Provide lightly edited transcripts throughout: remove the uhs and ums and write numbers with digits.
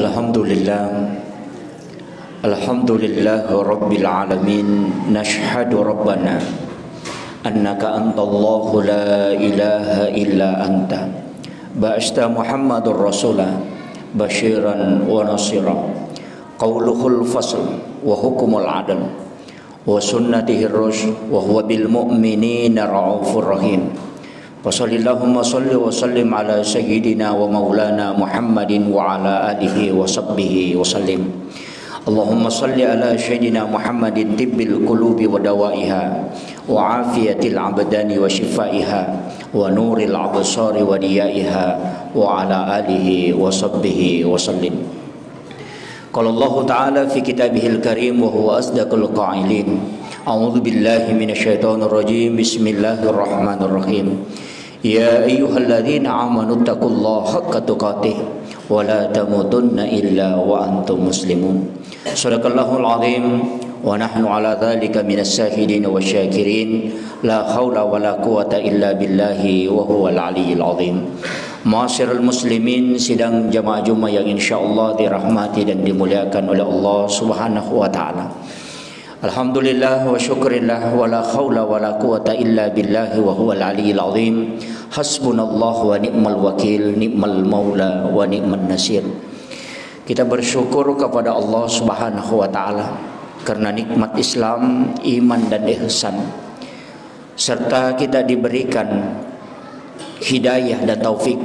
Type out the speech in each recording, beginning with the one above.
Alhamdulillah, Alhamdulillah Rabbil Alamin. Nashhadu Rabbana annaka antallahu la ilaha illa anta ba'asta Muhammadur Rasulah basyiran wa nasira. Qauluhul fasl wa hukumul adl wa sunnatihi rusy wa huwa bil mu'minina ra'ufur rahim. Wasallallahumma salli wa sallim ala sayyidina wa maulana Muhammadin wa ala alihi wa sahbihi wa sallim. Allahumma salli ala sayyidina Muhammadin tibbil qulubi wa dawaiha wa afiyatil abdani wa shifaiha wa nuril absari wa diyaiha wa ala alihi wa sahbihi wa sallim. Qala Allah Ta'ala fi kitabihil karim wa huwa asdaqul qailin. A'udzu billahi minasyaitonir rajim. Bismillahirrahmanirrahim. Ya ayyuhalladzina amanu taqullaha haqqa tuqatih wa la tamutunna illa wa antum muslimun. Shadaqallahul azim wa nahnu ala dzalika minas syahidin wasyakirin. La haula wala quwata illa billahi wa huwal aliyyil azim. Ma'asyiral muslimin, sidang jamaah Jumat yang insyaallah dirahmati dan dimuliakan oleh Allah Subhanahu wa taala. Alhamdulillah wa syukrillah wa la haula wa la quwata illa billahi wa huwal aliyyil azim. Hasbunallahu wa ni'mal wakil, ni'mal maula wa ni'man nasir. Kita bersyukur kepada Allah Subhanahu wa taala karena nikmat Islam, iman dan ihsan, serta kita diberikan hidayah dan taufik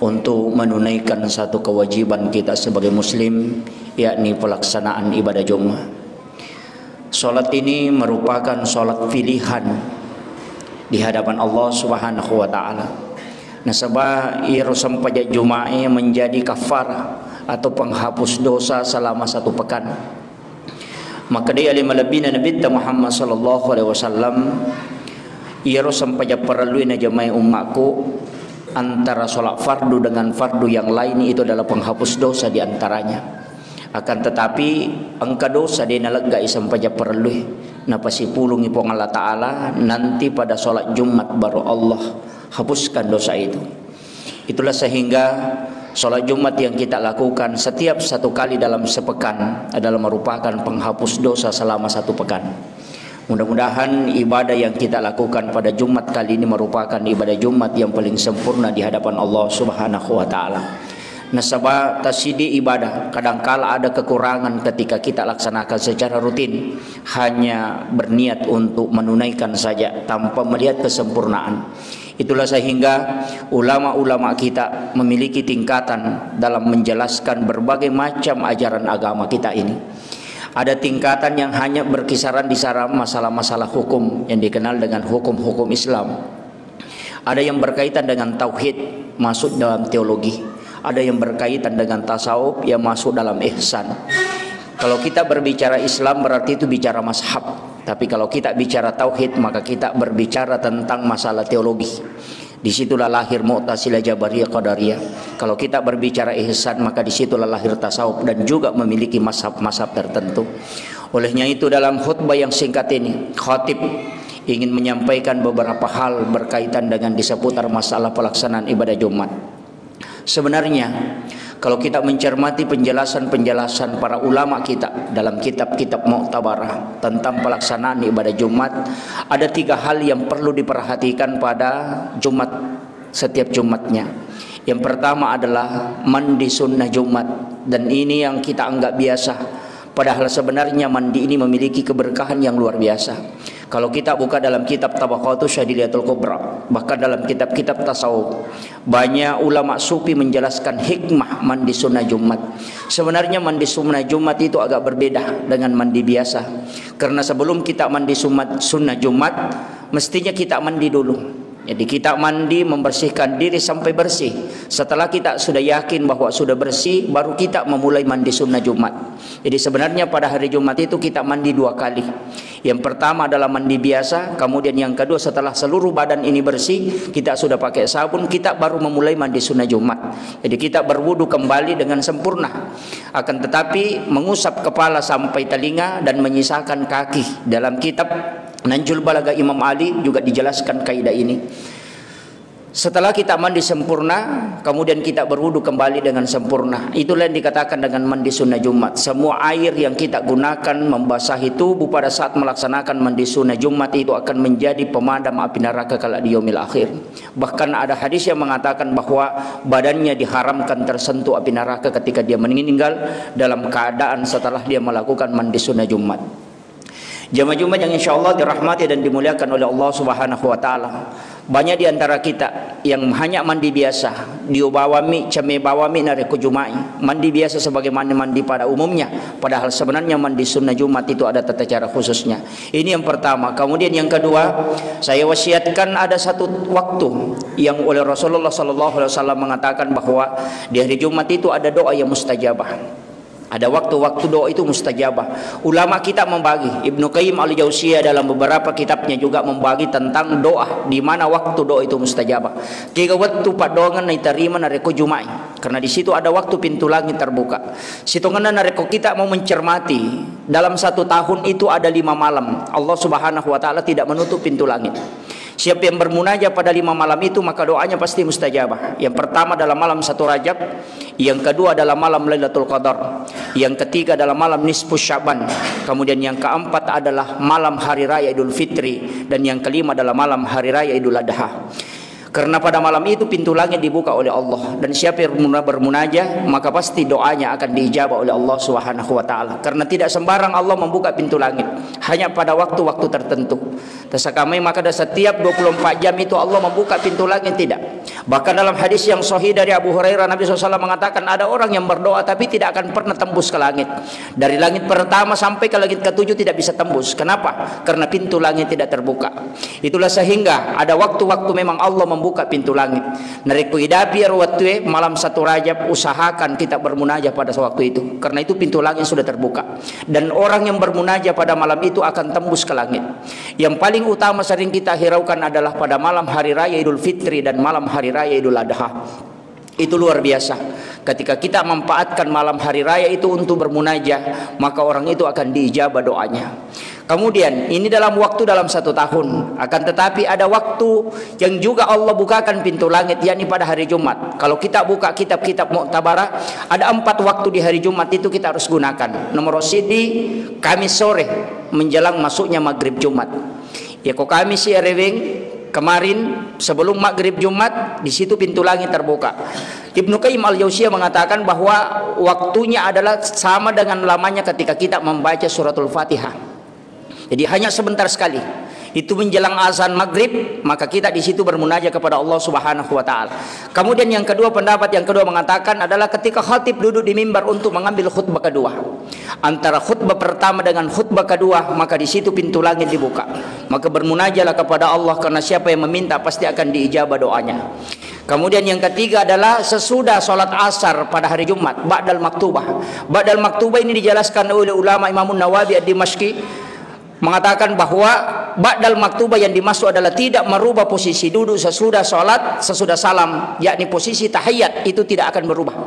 untuk menunaikan satu kewajiban kita sebagai muslim, yakni pelaksanaan ibadah Jumat. Salat ini merupakan salat pilihan di hadapan Allah Subhanahu wa taala. Nasabah irusam pajak Jumat menjadi kafarah atau penghapus dosa selama satu pekan. Maka dia lima lebih Nabi Muhammad sallallahu alaihi wasallam irusam pajak perluin jamaah umatku antara salat fardu dengan fardu yang lain itu adalah penghapus dosa di antaranya. Akan tetapi angka dosa dia nalagai sampai perlu napasi pulung ipong Allah Ta'ala nanti pada sholat Jumat baru Allah hapuskan dosa itu. Itulah sehingga sholat Jumat yang kita lakukan setiap satu kali dalam sepekan adalah merupakan penghapus dosa selama satu pekan. Mudah-mudahan ibadah yang kita lakukan pada Jumat kali ini merupakan ibadah Jumat yang paling sempurna di hadapan Allah Subhanahu wa taala. Nasabah tasidi ibadah kadangkala ada kekurangan ketika kita laksanakan secara rutin, hanya berniat untuk menunaikan saja tanpa melihat kesempurnaan. Itulah sehingga ulama-ulama kita memiliki tingkatan dalam menjelaskan berbagai macam ajaran agama kita ini. Ada tingkatan yang hanya berkisaran di sarana masalah-masalah hukum yang dikenal dengan hukum-hukum Islam. Ada yang berkaitan dengan tauhid, masuk dalam teologi. Ada yang berkaitan dengan tasawuf yang masuk dalam ihsan. Kalau kita berbicara Islam berarti itu bicara mazhab. Tapi kalau kita bicara tauhid maka kita berbicara tentang masalah teologi. Disitulah lahir Mu'tazilah, Jabariyah, Qadariyah. Kalau kita berbicara ihsan maka disitulah lahir tasawuf dan juga memiliki mazhab-mazhab tertentu. Olehnya itu dalam khutbah yang singkat ini khatib ingin menyampaikan beberapa hal berkaitan dengan di seputar masalah pelaksanaan ibadah Jumat. Sebenarnya kalau kita mencermati penjelasan-penjelasan para ulama kita dalam kitab-kitab Mu'tabarah tentang pelaksanaan ibadah Jumat, ada 3 hal yang perlu diperhatikan pada Jumat, setiap Jumatnya. Yang pertama adalah mandi sunnah Jumat, dan ini yang kita anggap biasa, padahal sebenarnya mandi ini memiliki keberkahan yang luar biasa. Kalau kita buka dalam kitab Tabaqatus Syadiliyatul Kubra, bahkan dalam kitab-kitab tasawuf, banyak ulama sufi menjelaskan hikmah mandi sunnah Jumat. Sebenarnya mandi sunnah Jumat itu agak berbeda dengan mandi biasa. Karena sebelum kita mandi sunnah Jumat, mestinya kita mandi dulu. Jadi kita mandi, membersihkan diri sampai bersih. Setelah kita sudah yakin bahwa sudah bersih, baru kita memulai mandi sunnah Jumat. Jadi sebenarnya pada hari Jumat itu kita mandi 2 kali. Yang pertama adalah mandi biasa, kemudian yang kedua setelah seluruh badan ini bersih, kita sudah pakai sabun, kita baru memulai mandi sunnah Jumat. Jadi kita berwudu kembali dengan sempurna. Akan tetapi mengusap kepala sampai telinga dan menyisakan kaki. Dalam kitab Nanjul Balaga Imam Ali juga dijelaskan kaidah ini. Setelah kita mandi sempurna, kemudian kita berwudu kembali dengan sempurna. Itulah yang dikatakan dengan mandi sunnah Jumat. Semua air yang kita gunakan membasahi tubuh pada saat melaksanakan mandi sunnah Jumat itu akan menjadi pemadam api neraka kala di yaumil akhir. Bahkan ada hadis yang mengatakan bahwa badannya diharamkan tersentuh api neraka ketika dia meninggal dalam keadaan setelah dia melakukan mandi sunnah Jumat. Jamaah Jumat yang insya Allah dirahmati dan dimuliakan oleh Allah Subhanahu wa Ta'ala. Banyak di antara kita yang hanya mandi biasa, diubawami, ceme bawami nareku Jumai, mandi biasa sebagaimana mandi pada umumnya. Padahal sebenarnya mandi sunnah Jumat itu ada tata cara khususnya. Ini yang pertama. Kemudian yang kedua, saya wasiatkan ada satu waktu yang oleh Rasulullah SAW mengatakan bahwa di hari Jumat itu ada doa yang mustajabah. Ada waktu-waktu doa itu mustajabah. Ulama kita membagi. Ibnu Qayyim al-Jauziyah dalam beberapa kitabnya juga membagi tentang doa, di mana waktu doa itu mustajabah. Tiga waktu padongan diterima nareko Jumai. Karena di situ ada waktu pintu langit terbuka. Situngan nareko kita mau mencermati dalam satu tahun itu ada 5 malam. Allah Subhanahu wa Ta'ala tidak menutup pintu langit. Siapa yang bermunajat pada 5 malam itu maka doanya pasti mustajabah. Yang pertama adalah malam 1 Rajab, yang kedua adalah malam Lailatul Qadar, yang ketiga adalah malam nisfus Syaban, kemudian yang keempat adalah malam hari raya Idul Fitri, dan yang kelima adalah malam hari raya Idul Adha. Karena pada malam itu pintu langit dibuka oleh Allah, dan siapa yang bermunajat maka pasti doanya akan diijabah oleh Allah Subhanahu wa Ta'ala. Karena tidak sembarang Allah membuka pintu langit, hanya pada waktu-waktu tertentu. Tersakamai maka setiap 24 jam itu Allah membuka pintu langit, tidak. Bahkan dalam hadis yang sahih dari Abu Hurairah, Nabi SAW mengatakan ada orang yang berdoa tapi tidak akan pernah tembus ke langit. Dari langit pertama sampai ke langit ke-7 tidak bisa tembus. Kenapa? Karena pintu langit tidak terbuka. Itulah sehingga ada waktu-waktu memang Allah membuka pintu langit. Nariku idapi arwatwe malam 1 Rajab, usahakan kita bermunajat pada waktu itu. Karena itu pintu langit sudah terbuka. Dan orang yang bermunajat pada malam itu akan tembus ke langit. Yang paling utama sering kita hiraukan adalah pada malam hari raya Idul Fitri dan malam hari raya Idul Adha. Itu luar biasa. Ketika kita memanfaatkan malam hari raya itu untuk bermunajat, maka orang itu akan diijabah doanya. Kemudian ini dalam waktu dalam 1 tahun. Akan tetapi ada waktu yang juga Allah bukakan pintu langit, yakni pada hari Jumat. Kalau kita buka kitab-kitab Mu'tabarah, ada 4 waktu di hari Jumat itu kita harus gunakan. Nomor sidi Kamis sore menjelang masuknya maghrib Jumat. Ya kok Kamis ya reweng kemarin sebelum maghrib Jumat, di situ pintu langit terbuka. Ibnu Qayyim al-Jauziyah mengatakan bahwa waktunya adalah sama dengan lamanya ketika kita membaca suratul Fatihah. Jadi hanya sebentar sekali. Itu menjelang azan maghrib, maka kita di situ bermunajat kepada Allah Subhanahu wa Ta'ala. Kemudian yang kedua, pendapat yang kedua mengatakan adalah ketika khatib duduk di mimbar untuk mengambil khutbah kedua. Antara khutbah pertama dengan khutbah kedua, maka di situ pintu langit dibuka. Maka bermunajatlah kepada Allah, karena siapa yang meminta pasti akan diijabah doanya. Kemudian yang ketiga adalah sesudah sholat asar pada hari Jumat, ba'dal maktubah. Ba'dal maktubah ini dijelaskan oleh ulama Imam Nawawi ad-Dimashqi, mengatakan bahwa ba'dal maktubah yang dimaksud adalah tidak merubah posisi duduk sesudah sholat, sesudah salam, yakni posisi tahiyat itu tidak akan berubah.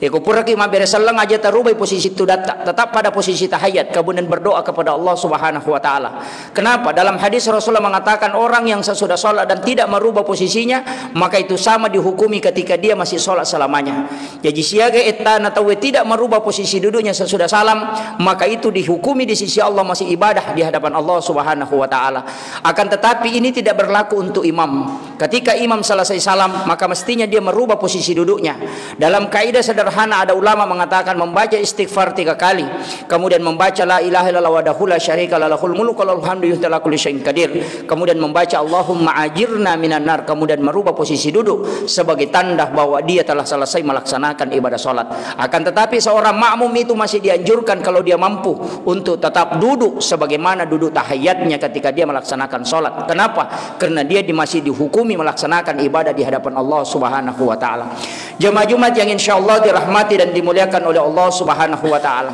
Eko pura ki mabere sallang aja terubah posisi itu tetap pada posisi tahiyat, kemudian berdoa kepada Allah Subhanahu wa Ta'ala. Kenapa? Dalam hadis Rasulullah mengatakan orang yang sesudah sholat dan tidak merubah posisinya, maka itu sama dihukumi ketika dia masih sholat selamanya. Jadi siaga etana tawe tidak merubah posisi duduknya sesudah salam, maka itu dihukumi di sisi Allah masih ibadah di hadapan Allah Subhanahu wa Ta'ala. Akan tetapi ini tidak berlaku untuk imam. Ketika imam selesai salam, maka mestinya dia merubah posisi duduknya. Dalam kaidah sederhana ada ulama mengatakan membaca istighfar 3 kali, kemudian membaca la ilaha illallah wahdahu la syarika lahu lahul mulku wa lahul hamdu ala kulli syai'in qadir, kemudian membaca Allahumma ajirna minan nar, kemudian merubah posisi duduk sebagai tanda bahwa dia telah selesai melaksanakan ibadah salat. Akan tetapi seorang makmum itu masih dianjurkan kalau dia mampu untuk tetap duduk sebagaimana duduk tahiyatnya ketika dia melaksanakan salat. Kenapa? Karena dia masih dihukumi melaksanakan ibadah di hadapan Allah Subhanahu wa Ta'ala. Jemaah Jumat yang insyaallah dirahmati dan dimuliakan oleh Allah Subhanahu wa Ta'ala.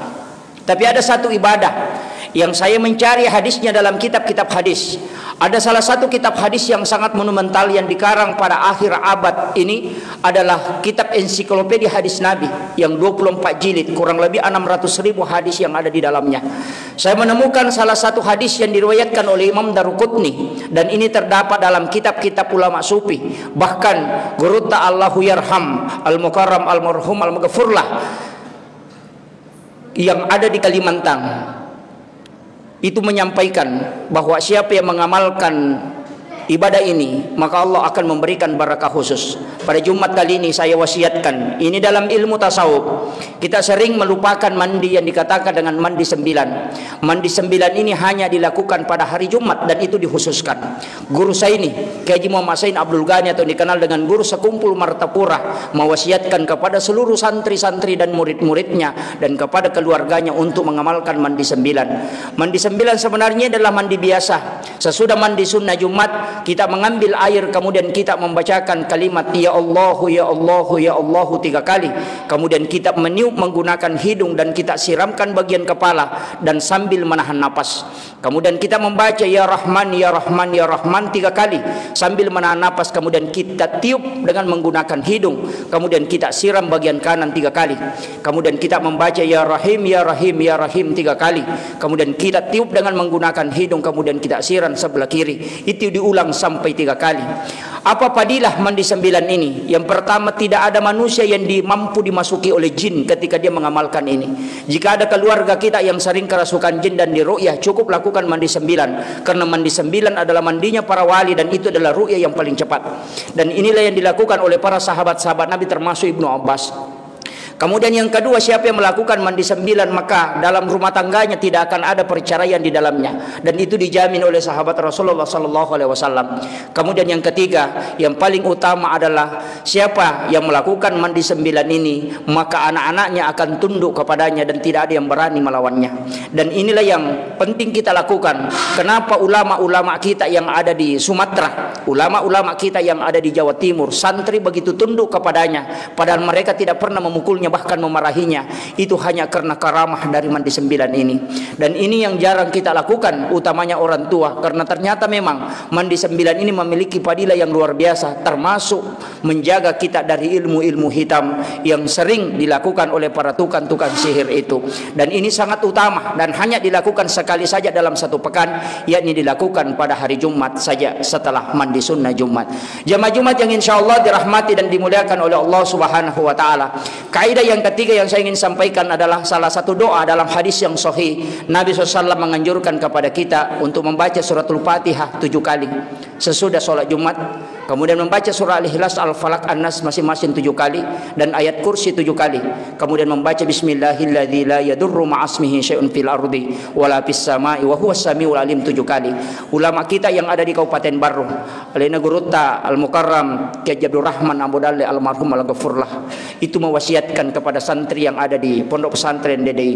Tapi ada satu ibadah yang saya mencari hadisnya dalam kitab-kitab hadis. Ada salah satu kitab hadis yang sangat monumental yang dikarang pada akhir abad ini adalah kitab ensiklopedia hadis Nabi yang 24 jilid, kurang lebih 600.000 hadis yang ada di dalamnya. Saya menemukan salah satu hadis yang diriwayatkan oleh Imam Daruqutni, dan ini terdapat dalam kitab-kitab ulama sufi. Bahkan Guru Ta'allahu Yarham Al-Mukarram Al-Marhum Al-Maghfurlah yang ada di Kalimantan itu menyampaikan bahwa siapa yang mengamalkan ibadah ini maka Allah akan memberikan barakah khusus. Pada Jumat kali ini saya wasiatkan, ini dalam ilmu tasawuf kita sering melupakan mandi yang dikatakan dengan mandi 9. Mandi 9 ini hanya dilakukan pada hari Jumat dan itu dikhususkan. Guru saya ini Kiai Haji Muhammad Sain Abdul Ghani atau dikenal dengan Guru Sekumpul Martapura mewasiatkan kepada seluruh santri-santri dan murid-muridnya dan kepada keluarganya untuk mengamalkan mandi 9. Mandi 9 sebenarnya adalah mandi biasa. Sesudah mandi sunnah Jumat kita mengambil air, kemudian kita membacakan kalimat ya Allahu ya Allahu ya Allahu 3 kali. Kemudian kita meniup menggunakan hidung dan kita siramkan bagian kepala dan sambil menahan napas. Kemudian kita membaca ya Rahman ya Rahman ya Rahman 3 kali sambil menahan napas. Kemudian kita tiup dengan menggunakan hidung. Kemudian kita siram bagian kanan 3 kali. Kemudian kita membaca ya Rahim ya Rahim ya Rahim 3 kali. Kemudian kita tiup dengan menggunakan hidung. Kemudian kita siram sebelah kiri. Itu diulang sampai 3 kali. Apa fadilah mandi 9 ini? Yang pertama, tidak ada manusia yang mampu dimasuki oleh jin ketika dia mengamalkan ini. Jika ada keluarga kita yang sering kerasukan jin dan diru'yah, cukup lakukan mandi 9. Karena mandi 9 adalah mandinya para wali dan itu adalah ru'yah yang paling cepat. Dan inilah yang dilakukan oleh para sahabat-sahabat Nabi termasuk Ibnu Abbas. Kemudian yang kedua, siapa yang melakukan mandi 9 maka dalam rumah tangganya tidak akan ada perceraian di dalamnya, dan itu dijamin oleh sahabat Rasulullah sallallahu alaihi wasallam. Kemudian yang ketiga, yang paling utama adalah siapa yang melakukan mandi 9 ini maka anak-anaknya akan tunduk kepadanya dan tidak ada yang berani melawannya. Dan inilah yang penting kita lakukan. Kenapa ulama-ulama kita yang ada di Sumatera, ulama-ulama kita yang ada di Jawa Timur, santri begitu tunduk kepadanya padahal mereka tidak pernah memukulnya bahkan memarahinya, itu hanya karena karamah dari mandi 9 ini. Dan ini yang jarang kita lakukan, utamanya orang tua, karena ternyata memang mandi 9 ini memiliki fadilah yang luar biasa, termasuk menjaga kita dari ilmu-ilmu hitam yang sering dilakukan oleh para tukang-tukang sihir itu. Dan ini sangat utama dan hanya dilakukan sekali saja dalam 1 pekan, yakni dilakukan pada hari Jumat saja setelah mandi sunnah Jumat. Jamaah Jumat yang insya Allah dirahmati dan dimuliakan oleh Allah Subhanahu wa taala. Kaidah yang ketiga yang saya ingin sampaikan adalah salah satu doa dalam hadis yang sahih. Nabi SAW menganjurkan kepada kita untuk membaca suratul Fatihah 7 kali sesudah sholat Jumat. Kemudian membaca surah Al-Ikhlas, Al-Falaq, An-Nas masing-masing 7 kali dan ayat kursi 7 kali. Kemudian membaca Bismillahilladzi la yadurru ma'asmihi syai'un fil ardi wala fis sama'i wa huwas samiul alim 7 kali. Ulama kita yang ada di Kabupaten Barung, Alena Gurutta Al-Mukarram Kiai Abdul Rahman Abu Dalle Al-Marhum Al-Ghafurlah, itu mewasiatkan kepada santri yang ada di Pondok Pesantren DDI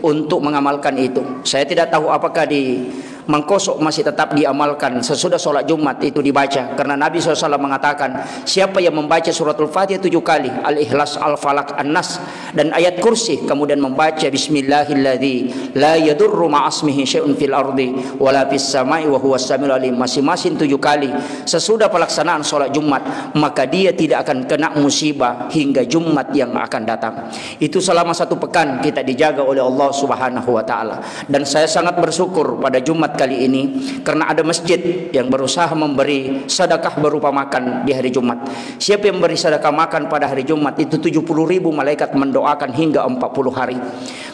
untuk mengamalkan itu. Saya tidak tahu apakah di Mangkosok masih tetap diamalkan sesudah sholat Jumat itu dibaca, karena Nabi SAW mengatakan siapa yang membaca suratul Fatihah 7 kali, Al-Ikhlas, Al-Falaq, An-Nas dan ayat kursi, kemudian membaca Bismillahilladzi la yadurru ma'asmihi syai'un fil ardi wala fis sama'i wa huwas samiul alim masing-masing 7 kali sesudah pelaksanaan sholat Jumat, maka dia tidak akan kena musibah hingga Jumat yang akan datang. Itu selama 1 pekan kita dijaga oleh Allah Subhanahu wa taala. Dan saya sangat bersyukur pada Jumat kali ini karena ada masjid yang berusaha memberi sedekah berupa makan di hari Jumat. Siapa yang memberi sedekah makan pada hari Jumat itu 70.000 malaikat mendoakan hingga 40 hari.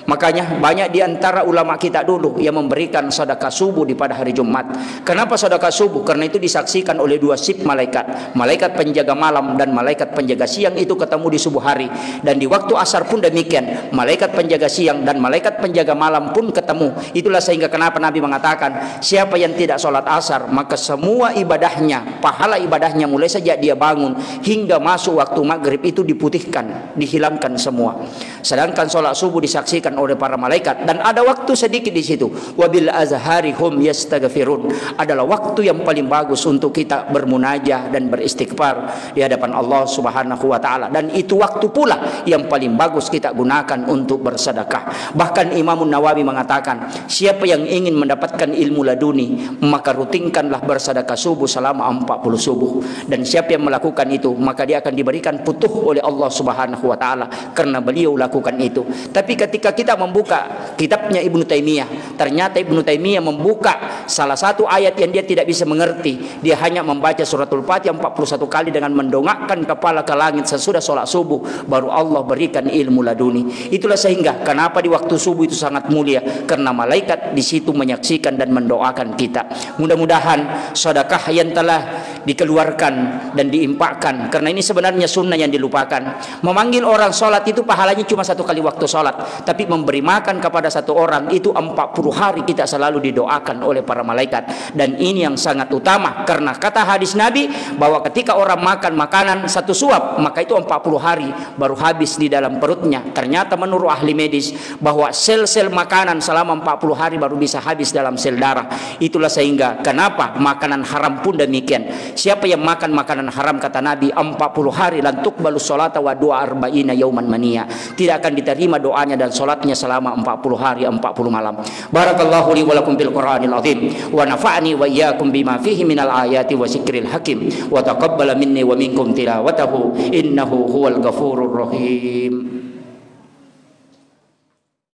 Makanya banyak di antara ulama kita dulu yang memberikan sedekah subuh di pada hari Jumat. Kenapa sedekah subuh? Karena itu disaksikan oleh 2 shift malaikat. Malaikat penjaga malam dan malaikat penjaga siang itu ketemu di subuh hari. Dan di waktu asar pun demikian. Malaikat penjaga siang dan malaikat penjaga malam pun ketemu. Itulah sehingga kenapa Nabi mengatakan siapa yang tidak sholat asar maka semua ibadahnya, pahala ibadahnya mulai sejak dia bangun hingga masuk waktu maghrib itu diputihkan, dihilangkan semua. Sedangkan sholat subuh disaksikan dibacakan oleh para malaikat, dan ada waktu sedikit di situ. Wabil azhari hum yastaghfirun, adalah waktu yang paling bagus untuk kita bermunajah dan beristighfar di hadapan Allah Subhanahu wa taala, dan itu waktu pula yang paling bagus kita gunakan untuk bersedekah. Bahkan Imam Nawawi mengatakan, siapa yang ingin mendapatkan ilmu laduni, maka rutinkanlah bersedekah subuh selama 40 subuh, dan siapa yang melakukan itu maka dia akan diberikan putuh oleh Allah Subhanahu wa taala karena beliau lakukan itu. Tapi ketika kita membuka kitabnya Ibnu Taimiyah, ternyata Ibnu Taimiyah membuka salah satu ayat yang dia tidak bisa mengerti, dia hanya membaca suratul Fatihah 41 kali dengan mendongakkan kepala ke langit sesudah sholat subuh, baru Allah berikan ilmu laduni. Itulah sehingga kenapa di waktu subuh itu sangat mulia, karena malaikat di situ menyaksikan dan mendoakan kita. Mudah-mudahan sedekah yang telah dikeluarkan dan diimpakkan, karena ini sebenarnya sunnah yang dilupakan. Memanggil orang sholat itu pahalanya cuma 1 kali waktu sholat, tapi memberi makan kepada satu orang itu 40 hari kita selalu didoakan oleh para malaikat. Dan ini yang sangat utama, karena kata hadis Nabi bahwa ketika orang makan makanan 1 suap, maka itu 40 hari baru habis di dalam perutnya. Ternyata menurut ahli medis bahwa sel-sel makanan selama 40 hari baru bisa habis dalam sel darah. Itulah sehingga kenapa makanan haram pun demikian. Siapa yang makan makanan haram, kata Nabi, 40 hari lan tuqbalu sholata wa du'a arba'ina yauman mania, tidak akan diterima doanya dan sholatnya selama 40 hari 40 malam. Barakallahu li wa lakum bil Qur'anil azim, wa nafa'ani wa iyyakum bima fihi minal ayati wa zikril hakim, wa taqabbala minni wa minkum tilawatahu innahu huwal ghafurur rahim.